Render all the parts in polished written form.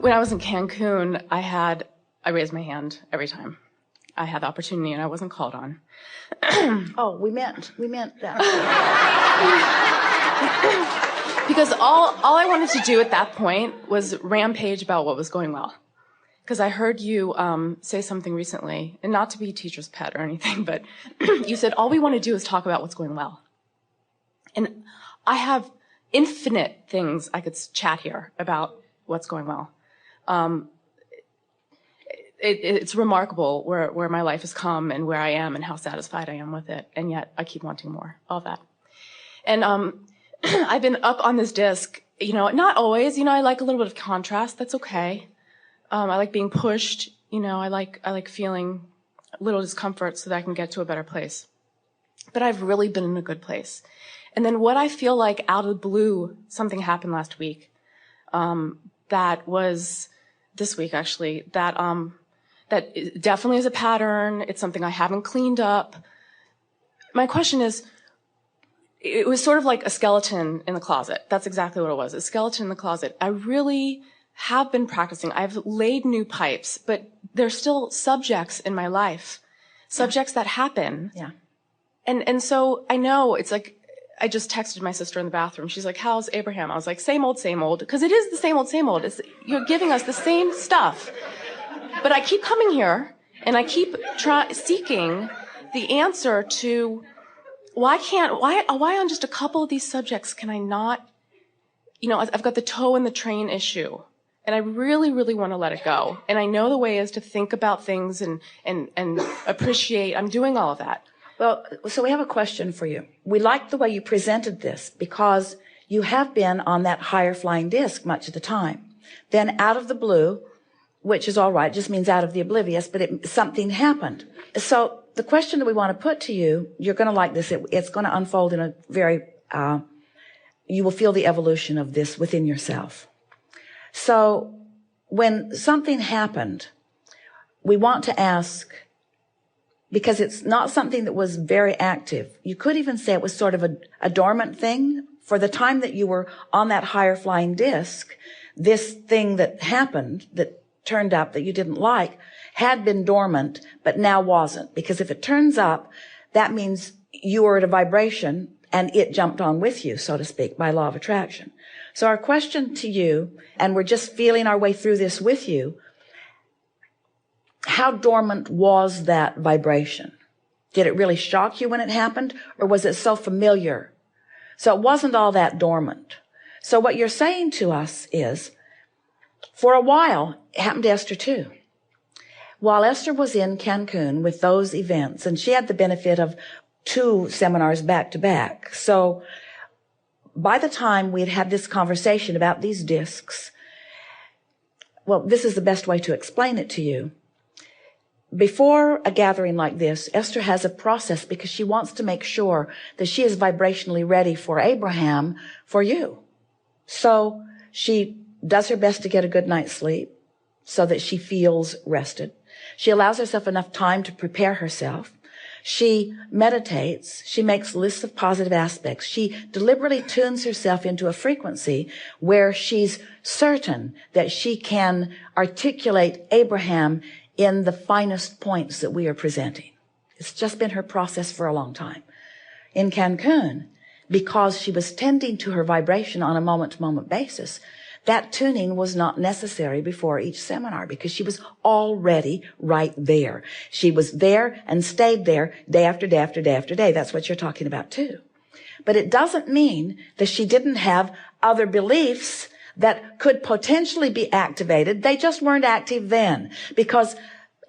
When I was in Cancun, I raised my hand every time I had the opportunity and I wasn't called on. Oh, we meant that. Because all I wanted to do at that point was rampage about what was going well. Because I heard you say something recently, and not to be teacher's pet or anything, but you said all we want to do is talk about what's going well. And I have infinite things I could chat here about what's going well. It's remarkable where my life has come and where I am and how satisfied I am with it. And yet I keep wanting more, all that. And I've been up on this disc, not always, I like a little bit of contrast. That's okay. I like being pushed, I like feeling a little discomfort so that I can get to a better place. But I've really been in a good place. And then what I feel like out of the blue, something happened last week. That was this week, actually, that definitely is a pattern. It's something I haven't cleaned up. My question is, it was sort of like a skeleton in the closet. That's exactly what it was, a skeleton in the closet. I really have been practicing. I've laid new pipes, but there's still subjects in my life, subjects that happen. Yeah. And so I know it's like, I just texted my sister in the bathroom. She's like, how's Abraham? I was like, same old, because it is the same old, same old. You're giving us the same stuff. But I keep coming here and I keep seeking the answer to why on just a couple of these subjects can I not, I've got the toe in the train issue and I really, really want to let it go. And I know the way is to think about things and appreciate. I'm doing all of that. Well, so we have a question for you. We like the way you presented this because you have been on that higher flying disc much of the time. Then out of the blue, which is all right, just means out of the oblivious, but something happened. So the question that we want to put to you, you're going to like this. It's going to unfold in a very, you will feel the evolution of this within yourself. So when something happened, we want to ask, because it's not something that was very active. You could even say it was sort of a dormant thing. For the time that you were on that higher flying disc, this thing that happened, that turned up that you didn't like, had been dormant, but now wasn't. Because if it turns up, that means you were at a vibration and it jumped on with you, so to speak, by law of attraction. So our question to you, and we're just feeling our way through this with you, how dormant was that vibration? Did it really shock you when it happened, or was it so familiar? So it wasn't all that dormant. So what you're saying to us is, for a while, it happened to Esther too. While Esther was in Cancun with those events, and she had the benefit of 2 seminars back to back. So by the time we had had this conversation about these discs, well, this is the best way to explain it to you. Before a gathering like this, Esther has a process because she wants to make sure that she is vibrationally ready for Abraham, for you. So she does her best to get a good night's sleep so that she feels rested. She allows herself enough time to prepare herself. She meditates. She makes lists of positive aspects. She deliberately tunes herself into a frequency where she's certain that she can articulate Abraham in the finest points that we are presenting. It's just been her process for a long time. In Cancun, because she was tending to her vibration on a moment-to-moment basis, that tuning was not necessary before each seminar because she was already right there. She was there and stayed there day after day after day after day. That's what you're talking about too. But it doesn't mean that she didn't have other beliefs that could potentially be activated. They just weren't active then because,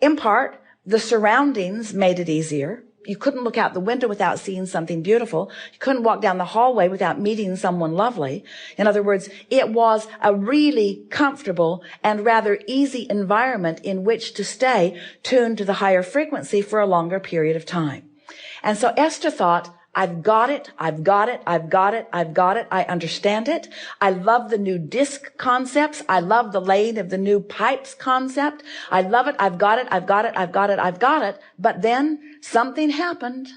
in part, the surroundings made it easier. You couldn't look out the window without seeing something beautiful. You couldn't walk down the hallway without meeting someone lovely. In other words, it was a really comfortable and rather easy environment in which to stay tuned to the higher frequency for a longer period of time. And so Esther thought, I've got it, I've got it, I've got it, I've got it, I understand it. I love the new disc concepts. I love the laying of the new pipes concept. I love it, I've got it, I've got it, I've got it, I've got it. But then something happened.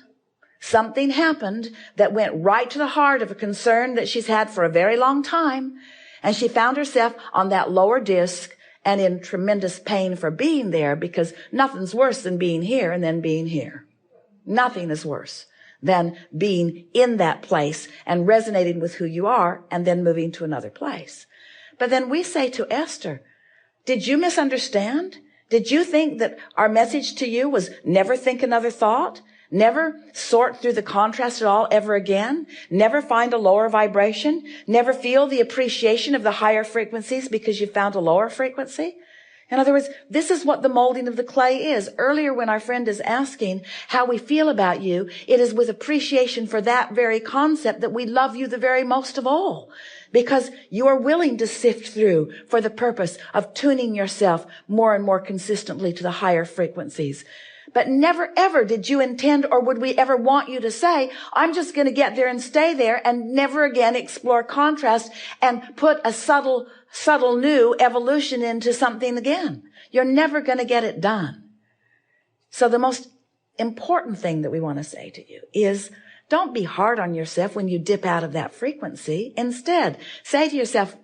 Something happened that went right to the heart of a concern that she's had for a very long time. And she found herself on that lower disc and in tremendous pain for being there, because nothing's worse than being here and then being here. Nothing is worse than being in that place and resonating with who you are and then moving to another place. But then we say to Esther, did you misunderstand? Did you think that our message to you was never think another thought? Never sort through the contrast at all ever again? Never find a lower vibration? Never feel the appreciation of the higher frequencies because you found a lower frequency? In other words, this is what the molding of the clay is. Earlier, when our friend is asking how we feel about you, it is with appreciation for that very concept that we love you the very most of all. Because you are willing to sift through for the purpose of tuning yourself more and more consistently to the higher frequencies. But never ever did you intend, or would we ever want you to say, I'm just going to get there and stay there and never again explore contrast and put a subtle new evolution into something again. You're never going to get it done. So the most important thing that we want to say to you is, don't be hard on yourself when you dip out of that frequency. Instead, say to yourself,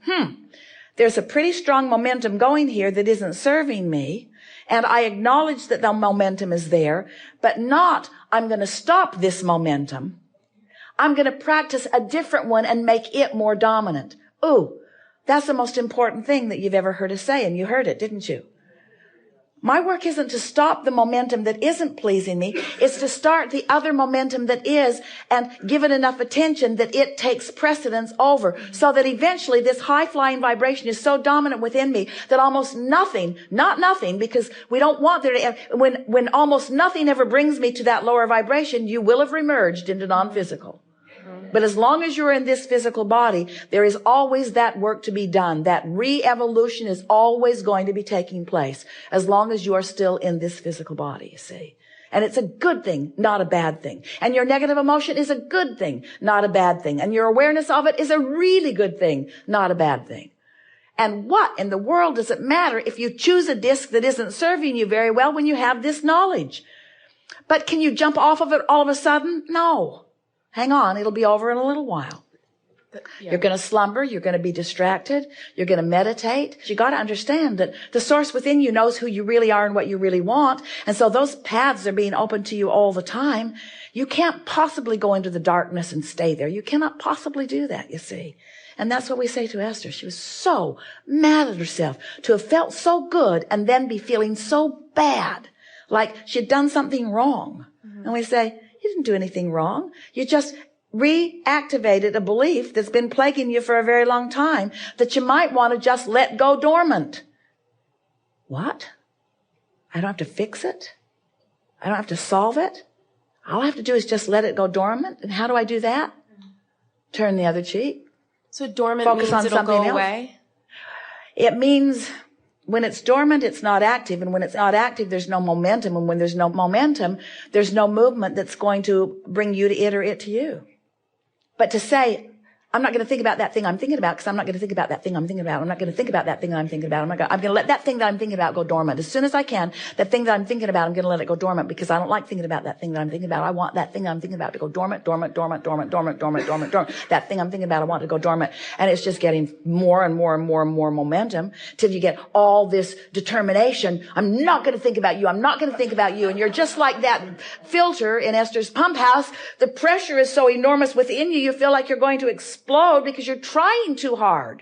there's a pretty strong momentum going here that isn't serving me. And I acknowledge that the momentum is there, but not, I'm going to stop this momentum. I'm going to practice a different one and make it more dominant. Ooh, that's the most important thing that you've ever heard us say, and you heard it, didn't you? My work isn't to stop the momentum that isn't pleasing me. It's to start the other momentum that is and give it enough attention that it takes precedence over, so that eventually this high-flying vibration is so dominant within me that almost nothing, not nothing, because we don't want there to, when almost nothing ever brings me to that lower vibration, you will have remerged into non-physical. But as long as you're in this physical body, there is always that work to be done. That re-evolution is always going to be taking place as long as you are still in this physical body, you see. And it's a good thing, not a bad thing. And your negative emotion is a good thing, not a bad thing. And your awareness of it is a really good thing, not a bad thing. And what in the world does it matter if you choose a disc that isn't serving you very well when you have this knowledge? But can you jump off of it all of a sudden? No. Hang on, it'll be over in a little while. Yeah. You're going to slumber. You're going to be distracted. You're going to meditate. You got to understand that the source within you knows who you really are and what you really want. And so those paths are being open to you all the time. You can't possibly go into the darkness and stay there. You cannot possibly do that, you see. And that's what we say to Esther. She was so mad at herself to have felt so good and then be feeling so bad, like she'd done something wrong. Mm-hmm. And we say, you didn't do anything wrong. You just reactivated a belief that's been plaguing you for a very long time that you might want to just let go dormant. What? I don't have to fix it? I don't have to solve it? All I have to do is just let it go dormant? And how do I do that? Turn the other cheek. So dormant Focus means on it'll something go else. away? It means when it's dormant, it's not active. And when it's not active, there's no momentum. And when there's no momentum, there's no movement that's going to bring you to it or it to you. But to say, I'm not going to think about that thing I'm thinking about because I'm not going to think about that thing I'm thinking about. I'm not going to think about that thing that I'm thinking about. I'm going to let that thing that I'm thinking about go dormant. As soon as I can, that thing that I'm thinking about, I'm going to let it go dormant because I don't like thinking about that thing that I'm thinking about. I want that thing that I'm thinking about to go dormant, dormant, dormant, dormant, dormant, dormant, dormant, dormant. That thing I'm thinking about, I want to go dormant. And it's just getting more and more and more and more momentum till you get all this determination. I'm not going to think about you. I'm not going to think about you. And you're just like that filter in Esther's pump house. The pressure is so enormous within you, you feel like you're going to explode because you're trying too hard.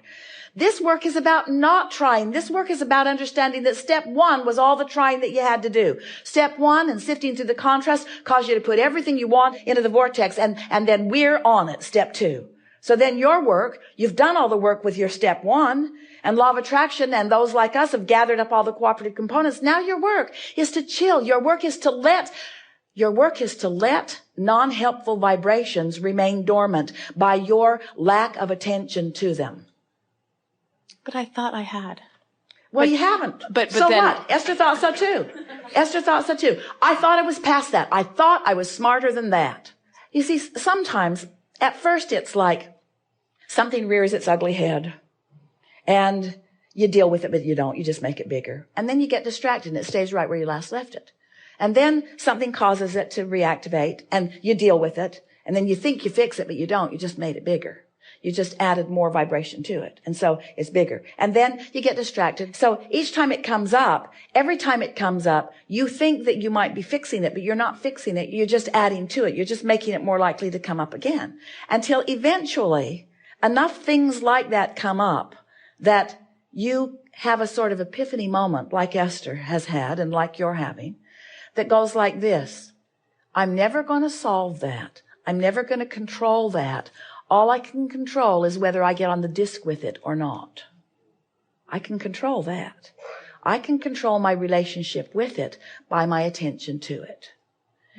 This work is about not trying. This work is about understanding that step one was all the trying that you had to do. Step one and sifting through the contrast caused you to put everything you want into the vortex and then we're on it, step two. So then your work, you've done all the work with your step one, and law of attraction and those like us have gathered up all the cooperative components. Now your work is to chill. Your work is to let non-helpful vibrations remain dormant by your lack of attention to them. But I thought I had. Well, you haven't. But so then, what? Esther thought so too. Esther thought so too. I thought I was past that. I thought I was smarter than that. You see, sometimes, at first it's like something rears its ugly head. And you deal with it, but you don't. You just make it bigger. And then you get distracted and it stays right where you last left it. And then something causes it to reactivate and you deal with it. And then you think you fix it, but you don't. You just made it bigger. You just added more vibration to it. And so it's bigger. And then you get distracted. So each time it comes up, every time it comes up, you think that you might be fixing it, but you're not fixing it. You're just adding to it. You're just making it more likely to come up again. Until eventually enough things like that come up that you have a sort of epiphany moment like Esther has had and like you're having that goes like this. I'm never going to solve that. I'm never going to control that. All I can control is whether I get on the disc with it or not. I can control that. I can control my relationship with it by my attention to it.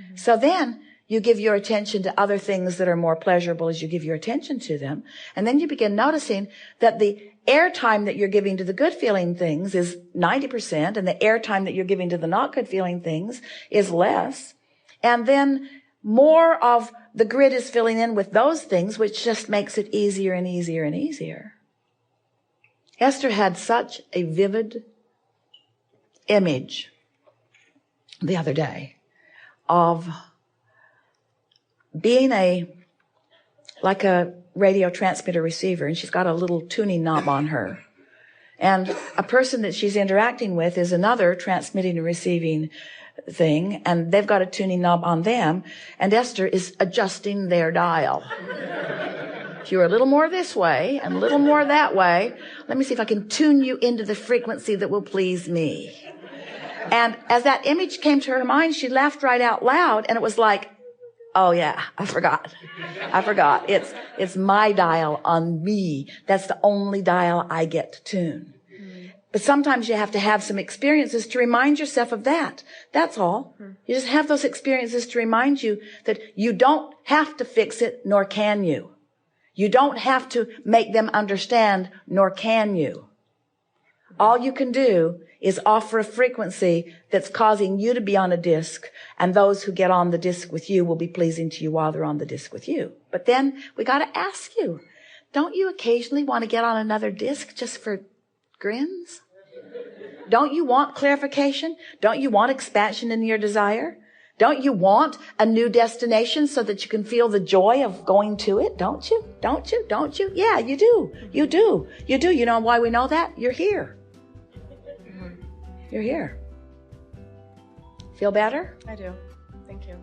Mm-hmm. So then you give your attention to other things that are more pleasurable as you give your attention to them. And then you begin noticing that the airtime that you're giving to the good feeling things is 90%, and the airtime that you're giving to the not good feeling things is less. And then more of the grid is filling in with those things, which just makes it easier and easier and easier. Esther had such a vivid image the other day of being like a radio transmitter receiver, and she's got a little tuning knob on her. And a person that she's interacting with is another transmitting and receiving thing, and they've got a tuning knob on them, and Esther is adjusting their dial. If you're a little more this way and a little more that way, let me see if I can tune you into the frequency that will please me. And as that image came to her mind, she laughed right out loud, and it was like, oh yeah, I forgot. It's my dial on me. That's the only dial I get to tune. But sometimes you have to have some experiences to remind yourself of that. That's all. You just have those experiences to remind you that you don't have to fix it, nor can you. You don't have to make them understand, nor can you. All you can do is offer a frequency that's causing you to be on a disc, and those who get on the disc with you will be pleasing to you while they're on the disc with you. But then we got to ask you, don't you occasionally want to get on another disc just for grins? Don't you want clarification? Don't you want expansion in your desire? Don't you want a new destination so that you can feel the joy of going to it? Don't you? Don't you? Don't you? Yeah, you do. You do. You do. You know why we know that? You're here. You're here. Feel better? I do. Thank you.